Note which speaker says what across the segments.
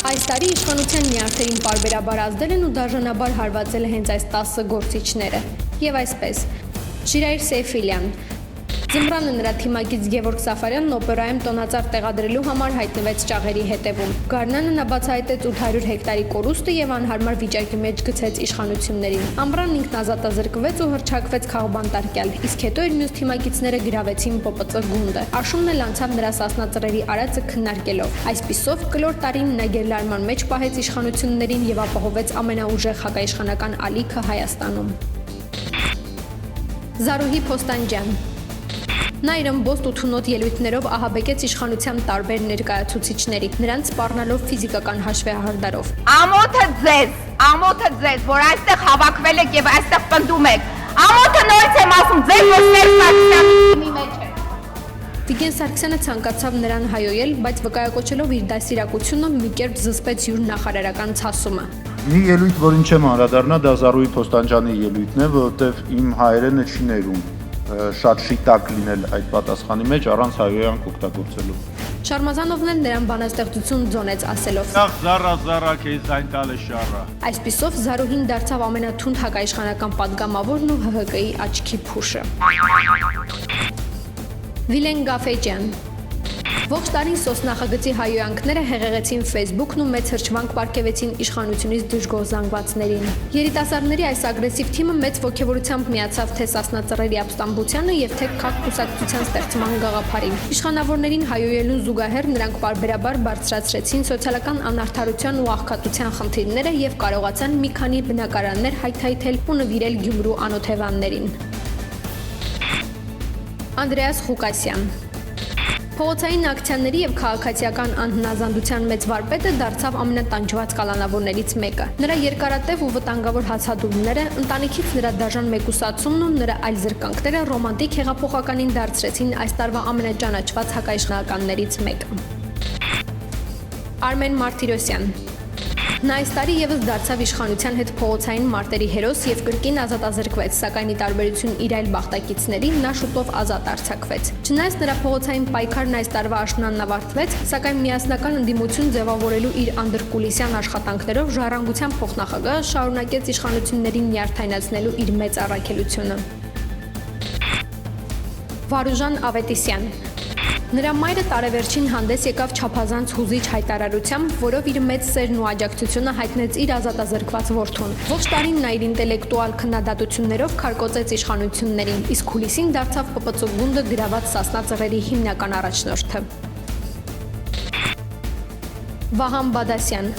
Speaker 1: Այս տարի իշխանության նյարդերին պարբերաբար ազդել են ու դաժանաբար հարվածել հենց այս 10 գործիչները։ Եվ այսպես. Շիրայր Սեյֆիլյան, Ձմռանը նրա թիմակից Գևորգ Սաֆարյանն օպերայում տոնածառ տեղադրելու համար հայտնվեց ճաղերի հետևում։ Գարնանը նա բացահայտեց 800 հեկտարի կորուստը եւ անհարմար վիճակի մեջ գցեց իշխանություններին։ Ամռանն ինքն ազատազրկվեց ու հռչակվեց քաղբանտարկյալ, իսկ հետո իր մյուս թիմակիցները գրավեցին ՊՊԾ գունդը։ Աշունն էլ անցավ նրա սասնածռերի արածը քննարկելով։ Այսպիսով կլոր տարին նա գերլարման մեջ պահեց իշխանություններին եւ ապահովեց ամենաուժեղ հակաիշխանական ալիքը Հայաստանում։ Զարուհի Փոստանջյան Նա իր ըմբոստ ու թունոտ ելույթներով ահաբեկեց իշխանության տարբեր ներկայացուցիչների, նրանց սպառնալով ֆիզիկական հաշվեհարդարով։
Speaker 2: Ամոթը ձեզ, որ այստեղ հավաքվել եք եւ այստեղ պնդում եք։ Ամոթը նորից եմ ասում, ձեր ոսներ Սարգսյանի մեջ է։
Speaker 1: Տիգեն Սարգսյանը ցանկացավ նրան հայոյել, բայց վկայակոչելով իր դասիրակությունը մի կերպ զսպեց յուր նախարարական ցասումը։
Speaker 3: Մի ելույթ, որին չեմ անդրադառնա, դա Զարուհի Փոստանջյանի ելույթն է, որովհետև իմ հայերենը չի ներում շատ շիտակ լինել այդ պատասխանի մեջ առանց հայոյանք օգտագործելու։
Speaker 1: Շարմազանովն էլ նրան բանաստեղծություն ձոնեց ասելով.
Speaker 4: Զարա քեզ այն տալը շարա։
Speaker 1: Այսպիսով Զարուհին դարձավ ամենաթունդ հակաիշխանական падգամավորն ու ՀՀԿ-ի աչքի փուշը։ Վիլեն Գաֆեջյան Ողջ տարին սոց նախագծի հայոյանքները հեղեղեցին Facebook-ն ու մեծ հրճվանք պարգևեցին իշխանությունից դժգոհ զանգվածներին։ Երիտասարդների այս ագրեսիվ թիմը մեծ ոգևորությամբ միացավ թե սասնածռերի ապստամբությանը եւ թե քաղաքուսակցության ստեղծման գաղափարին։ Իշխանավորներին հայոյելուն զուգահեռ նրանք պարբերաբար բարձրացրեցին սոցիալական անարդարության ու աղքատության խնդիրները եւ կարողացան մի քանի բնակարաններ հայթայթել ու նվիրել Գյումրու անօթևաններին։ Անդրեաս Ղուկասյան Փողոցային ակցիաների եւ քաղաքացիական անհնազանդության մեծ վարպետը դարձավ ամենատանջված կալանավորներից մեկը։ Նրա երկարատև ու վտանգավոր հացադուլները, ընտանիքից նրա դաժան մեկուսացումն ու նրա այլ զրկանքները ռոմանտիկ հեղափոխականին դարձրեցին այս տարվա ամենաճանաչված հակաիշխանականներից մեկը։ Արմեն Մարտիրոսյան Նա այս տարի եւս դարձավ իշխանության հետ փողոցային մարտերի հերոս եւ կրկին ազատազրկվեց, սակայն ի տարբերություն իր այլ բախտակիցների նա շուտով ազատ արձակվեց։ Չնայած նրա փողոցային պայքարն այս տարվա աշնանն ավարտվեց, սակայն միասնական ընդդիմություն ձևավորելու իր անդրկուլիսյան աշխատանքներով ժառանգության փոխնախագահը շարունակեց իշխանություններին նյարդայնացնելու իր մեծ առաքելությունը։ Վարուժան Ավետիսյան Նրա մայրը տարեվերջին հանդես եկավ չափազանց հուզիչ հայտարարությամբ, որով իր մեծ սերն ու աջակցությունը հայտնեց իր ազատազրկված որդուն։ Ողջ տարին նա իր ինտելեկտուալ քննադատություններով քարկոծեց իշխանություններին, իսկ հուլիսին դարձավ ՊՊՑ գունդը գրաված սասնածռերի հիմնական առաջնորդը։ Վահան Բադասյան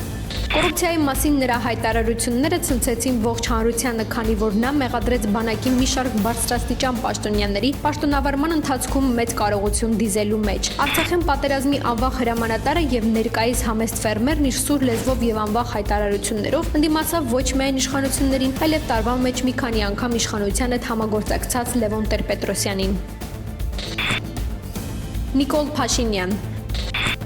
Speaker 1: Կոռուպցիայի մասին նրա հայտարարությունները ցնցեցին ողջ հանրությանը, քանի որ նա մեղադրեց բանակի մի շարք բարձրաստիճան պաշտոնյաների պաշտոնավարման ընթացքում մեծ կարողություն դիզելու մեջ։ Արցախյան պատերազմի անվաղ հրամանատարը եւ ներկայիս համեստ ֆերմերն իր սուր լեզվով եւ անվաղ հայտարարություններով ընդդիմացավ ոչ միայն իշխանություններին, այլև տարվա մեջ մի քանի անգամ իշխանության հետ համագործակցած Լևոն Տեր-Պետրոսյանին։ Նիկոլ Փաշինյան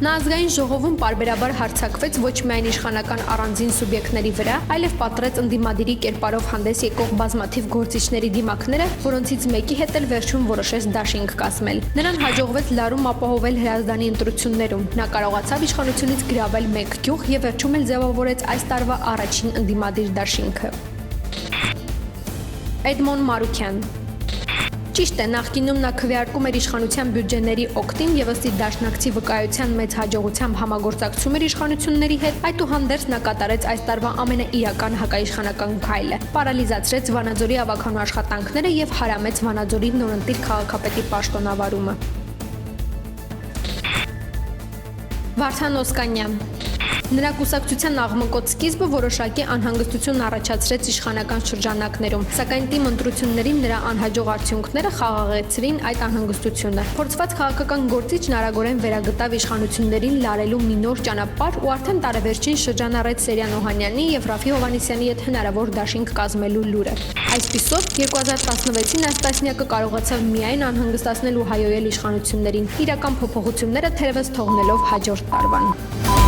Speaker 1: Նա ազգային ժողովում պարբերաբար հարձակվեց ոչ միայն իշխանական առանձին սուբյեկտների վրա, այլև պատռեց ընդդիմադիրի կերպարով հանդես եկող բազմաթիվ գործիչների դիմակները, որոնցից մեկի հետ էլ վերջում որոշեց դաշինք կազմել։ Նրան հաջողվեց լարում ապահովել Հրազդանի ընտրություններում։ Նա կարողացավ իշխանությունից գրավել մեկ գյուղ եւ վերջում էլ ձևավորեց այս տարվա առաջին ընդդիմադիր դաշինքը։ Էդմոն Մարուքյան Ճիշտ է, նախկինում նա քվեարկում էր իշխանության բյուջեների օգտին եւ ըստ իր դաշնակցի վկայության մեծ հաջողությամբ համագործակցում էր իշխանությունների հետ, այդուհանդերձ նա կատարեց այս տարվա ամենաիրական հակաիշխանական քայլը՝ պարալիզացրեց Վանաձորի ավագանու աշխատանքները եւ հարամեց Վանաձորի նորընտիր քաղաքապետի պաշտոնավարումը։ Վարդան Օսկանյան Նրա կուսակցության աղմկոտ սկիզբը որոշակի անհանգստություն առաջացրեց իշխանական շրջանակներում, սակայն թիմ ընտրություններին նրա անհաջող արդյունքները խաղաղեցրին այդ անհանգստությունը։ Փորձված քաղաքական գործիչն արագորեն վերագտավ իշխանություններին լարելու մի նոր ճանապարհ ու արդեն տարեվերջին շրջանառեց Սերյան Օհանյանի եւ Ռաֆի Հովհաննիսյանի հետ հնարավոր դաշինք կազմելու լուրը։ Այսպիսով 2016-ին այս տասնյակը կարողացավ միայն անհանգստացնել ու հայոյել իշխանություններին, իրական փոփոխությունները թերևս թողնելով հաջորդ տարվան։